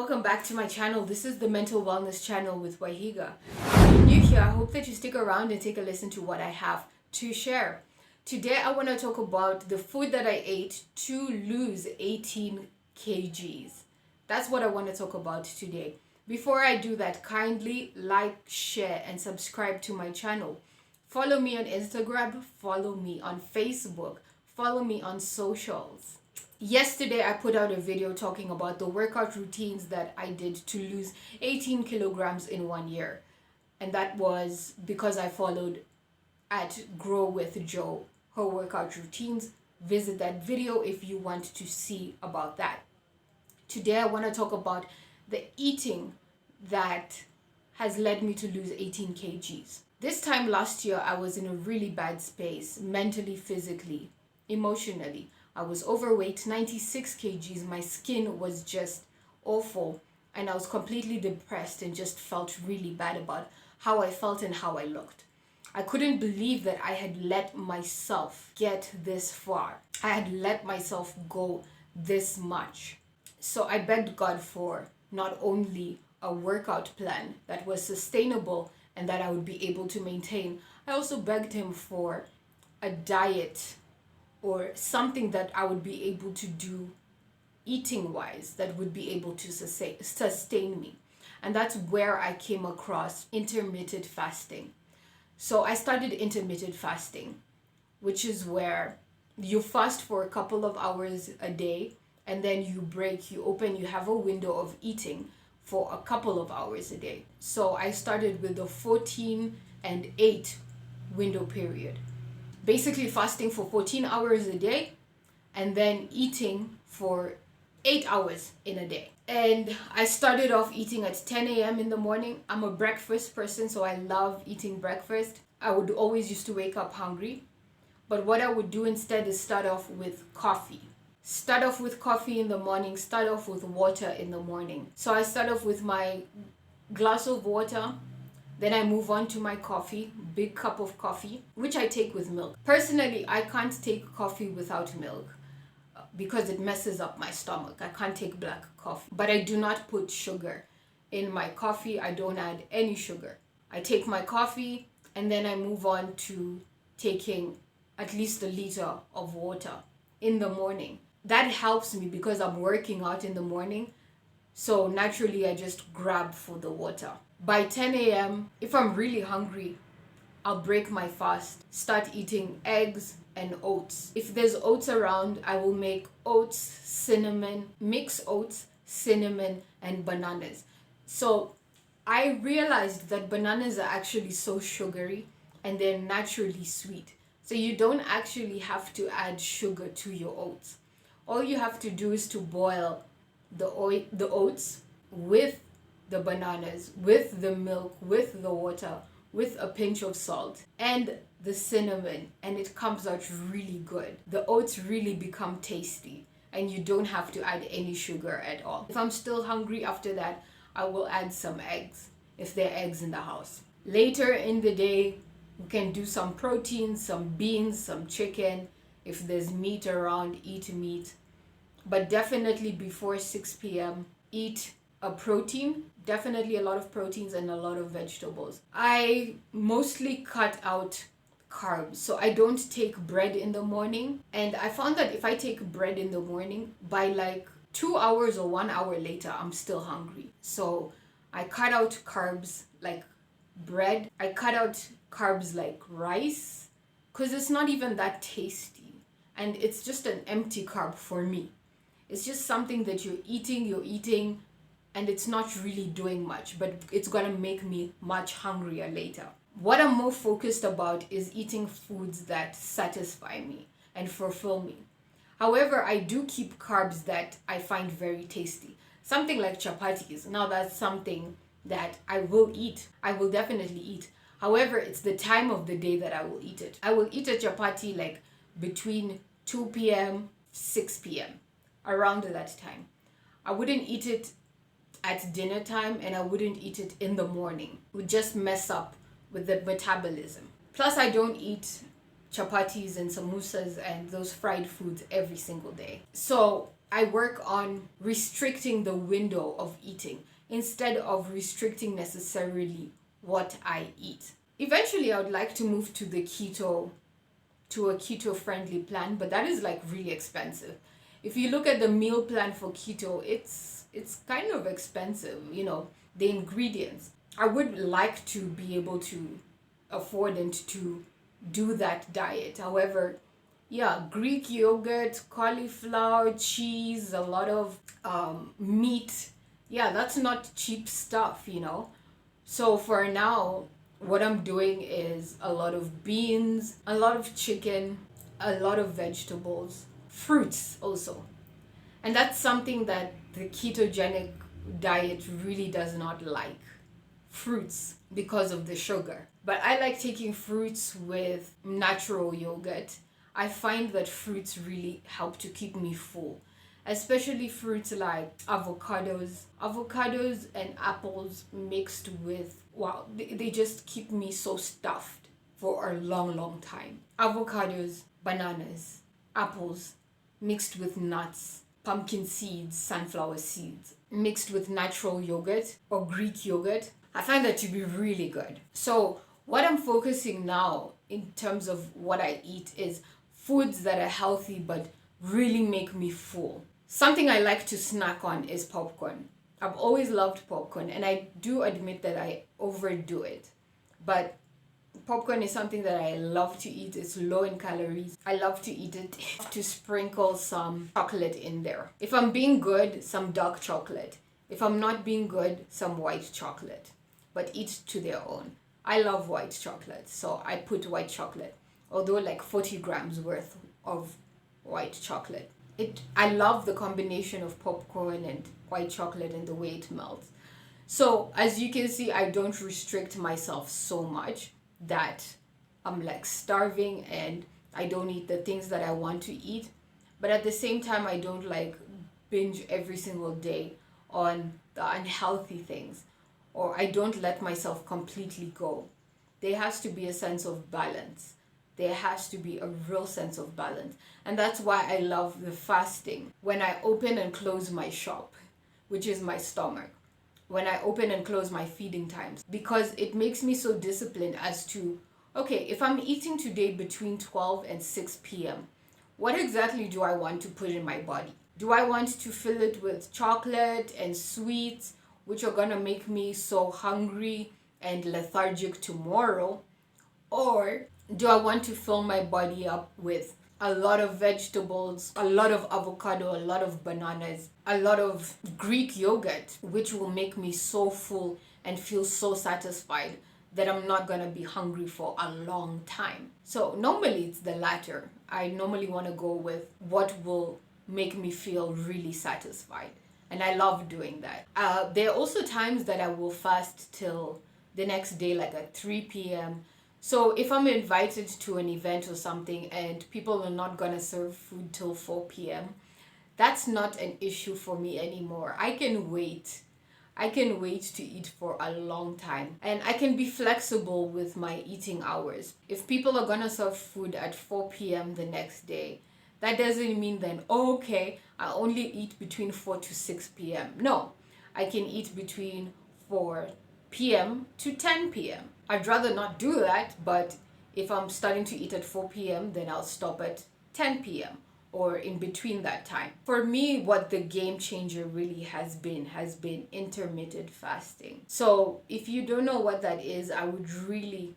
welcome back to my channel. This is the Mental Wellness channel with Waihiga. If you're new here, I hope that you stick around and take a listen to what I have to share. Today I want to talk about the food that I ate to lose 18 kgs. That's what I want to talk about today. Before I do that, kindly like, share, and subscribe to my channel. Follow me on Instagram, follow me on Facebook, follow me on socials. Yesterday, I put out a video talking about the workout routines that I did to lose 18 kilograms in 1 year. And that was because I followed at Grow with Joe, her workout routines. Visit that video if you want to see about that. Today, I want to talk about the eating that has led me to lose 18 kgs. This time last year, I was in a really bad space, mentally, physically, emotionally. I was overweight, 96 kgs. My skin was just awful. And I was completely depressed and just felt really bad about how I felt and how I looked. I couldn't believe that I had let myself get this far. I had let myself go this much. So I begged God for not only a workout plan that was sustainable and that I would be able to maintain, I also begged Him for a diet or something that I would be able to do eating wise that would be able to sustain me. And that's where I came across intermittent fasting. So I started intermittent fasting, which is where you fast for a couple of hours a day and then you break, you have a window of eating for a couple of hours a day. So I started with the 14 and 8 window period. Basically fasting for 14 hours a day and then eating for 8 hours in a day. And I started off eating at 10 a.m. in the morning. I'm a breakfast person, so I love eating breakfast. I would always used to wake up hungry. But what I would do instead is start off with coffee. Start off with coffee in the morning, start off with water in the morning. So I start off with my glass of water. Then I move on to my coffee, big cup of coffee, which I take with milk. Personally, I can't take coffee without milk because it messes up my stomach. I can't take black coffee. But I do not put sugar in my coffee. I don't add any sugar. I take my coffee and then I move on to taking at least a liter of water in the morning. That helps me because I'm working out in the morning. So naturally, I just grab for the water. By 10 a.m., if I'm really hungry, I'll break my fast, start eating eggs and oats. If there's oats around, I will make oats, cinnamon, mix oats, cinnamon, and bananas. So I realized that bananas are actually so sugary and they're naturally sweet. So you don't actually have to add sugar to your oats. All you have to do is to boil the oats with the bananas, with the milk, with the water, with a pinch of salt and the cinnamon, and it comes out really good. The oats really become tasty and you don't have to add any sugar at all. If I'm still hungry after that, I will add some eggs if there are eggs in the house. Later in the day, we can do some protein, some beans, some chicken. If there's meat around, eat meat. But definitely before 6 p.m., eat a protein, definitely a lot of proteins and a lot of vegetables. I mostly cut out carbs, so I don't take bread in the morning. And I found that if I take bread in the morning, by like 2 hours or 1 hour later, I'm still hungry. So I cut out carbs like bread. I cut out carbs like rice because it's not even that tasty. And it's just an empty carb for me. It's just something that you're eating, and it's not really doing much, but it's gonna make me much hungrier later. What I'm more focused about is eating foods that satisfy me and fulfill me. However, I do keep carbs that I find very tasty. Something like chapatis. Now that's something that I will eat. I will definitely eat. However, it's the time of the day that I will eat it. I will eat a chapati like between 2 p.m., 6 p.m. around that time. I wouldn't eat it at dinner time and I wouldn't eat it in the morning. It would just mess up with the metabolism. Plus, I don't eat chapatis and samosas and those fried foods every single day. So I work on restricting the window of eating instead of restricting necessarily what I eat. Eventually, I would like to move to a keto friendly plan, but that is like really expensive. If you look at the meal plan for keto, it's kind of expensive, the ingredients. I would like to be able to afford and to do that diet. However, yeah, Greek yogurt, cauliflower, cheese, a lot of meat. Yeah, that's not cheap stuff. So for now, what I'm doing is a lot of beans, a lot of chicken, a lot of vegetables, fruits also. And that's something that the ketogenic diet really does not like. Fruits, because of the sugar. But I like taking fruits with natural yogurt. I find that fruits really help to keep me full, especially fruits like avocados and apples mixed with, wow, they just keep me so stuffed for a long time. Avocados, bananas, apples mixed with nuts, pumpkin seeds, sunflower seeds, mixed with natural yogurt or Greek yogurt. I find that to be really good. So what I'm focusing now in terms of what I eat is foods that are healthy but really make me full. Something I like to snack on is popcorn. I've always loved popcorn, and I do admit that I overdo it. But popcorn is something that I love to eat. It's low in calories. I love to eat it. To sprinkle some chocolate in there. If I'm being good, some dark chocolate. If I'm not being good, some white chocolate. But each to their own. I love white chocolate, so I put white chocolate. Although like 40 grams worth of white chocolate. I love the combination of popcorn and white chocolate and the way it melts. So as you can see, I don't restrict myself so much that I'm like starving and I don't eat the things that I want to eat. But at the same time, I don't like binge every single day on the unhealthy things, or I don't let myself completely go. There has to be a sense of balance. There has to be a real sense of balance. And that's why I love the fasting. When I open and close my shop, which is my stomach, when I open and close my feeding times, because it makes me so disciplined as to, okay, if I'm eating today between 12 and 6 p.m., what exactly do I want to put in my body? Do I want to fill it with chocolate and sweets, which are gonna make me so hungry and lethargic tomorrow? Or do I want to fill my body up with a lot of vegetables, a lot of avocado, a lot of bananas, a lot of Greek yogurt, which will make me so full and feel so satisfied that I'm not going to be hungry for a long time? So normally it's the latter. I normally want to go with what will make me feel really satisfied. And I love doing that. There are also times that I will fast till the next day, like at 3 p.m. So if I'm invited to an event or something and people are not going to serve food till 4 p.m., that's not an issue for me anymore. I can wait. I can wait to eat for a long time. And I can be flexible with my eating hours. If people are going to serve food at 4 p.m. the next day, that doesn't mean then, oh, okay, I only eat between 4 to 6 p.m. No, I can eat between 4 p.m. to 10 p.m. I'd rather not do that, but if I'm starting to eat at 4 p.m., then I'll stop at 10 p.m. or in between that time. For me, what the game changer really has been intermittent fasting. So if you don't know what that is, I would really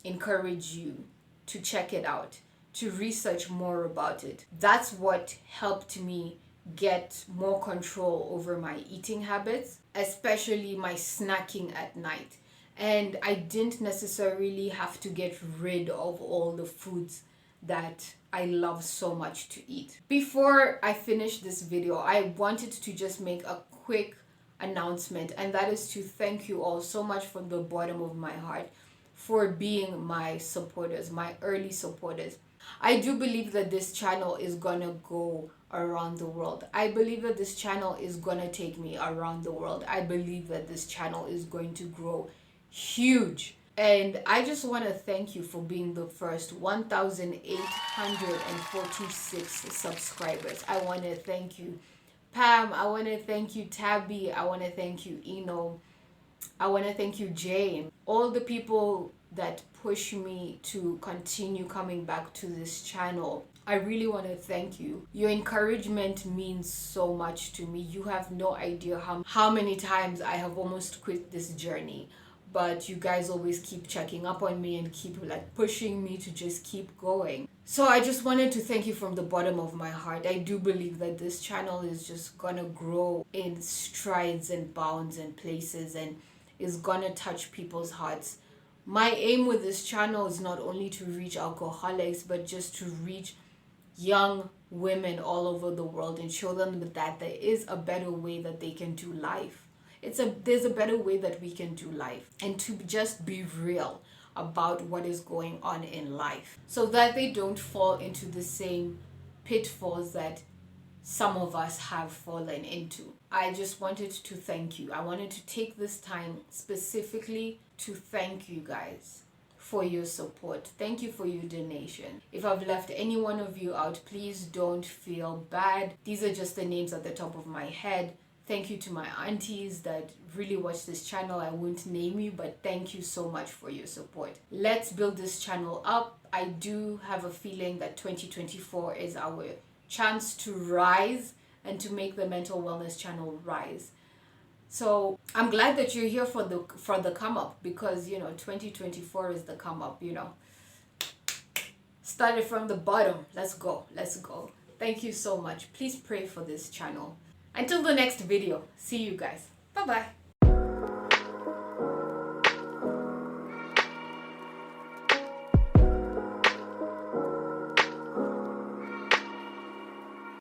encourage you to check it out, to research more about it. That's what helped me get more control over my eating habits, especially my snacking at night. And I didn't necessarily have to get rid of all the foods that I love so much to eat. Before I finish this video, I wanted to just make a quick announcement, and that is to thank you all so much from the bottom of my heart for being my supporters, my early supporters. I do believe that this channel is gonna go around the world. I believe that this channel is gonna take me around the world. I believe that this channel is going to grow huge. And I just want to thank you for being the first 1,846 subscribers. I want to thank you Pam, I want to thank you. Tabby, I want to thank you. Eno, I want to thank you. Jane, all the people that push me to continue coming back to this channel. I really want to thank you. Your encouragement means so much to me. You have no idea how many times I have almost quit this journey, but you guys always keep checking up on me and keep like pushing me to just keep going. So I just wanted to thank you from the bottom of my heart. I do believe that this channel is just gonna grow in strides and bounds and places, and is gonna touch people's hearts. My aim with this channel is not only to reach alcoholics, but just to reach young women all over the world and show them that there is a better way that they can do life. There's a better way that we can do life, and to just be real about what is going on in life, so that they don't fall into the same pitfalls that some of us have fallen into. I just wanted to thank you. I wanted to take this time specifically to thank you guys for your support. Thank you for your donation. If I've left any one of you out, please don't feel bad. These are just the names at the top of my head. Thank you to my aunties that really watch this channel. I won't name you, but thank you so much for your support. Let's build this channel up. I do have a feeling that 2024 is our chance to rise and to make the mental wellness channel rise. So I'm glad that you're here for the come up, because 2024 is the come up. Started from the bottom. Let's go. Thank you so much. Please pray for this channel. Until the next video, see you guys. Bye bye.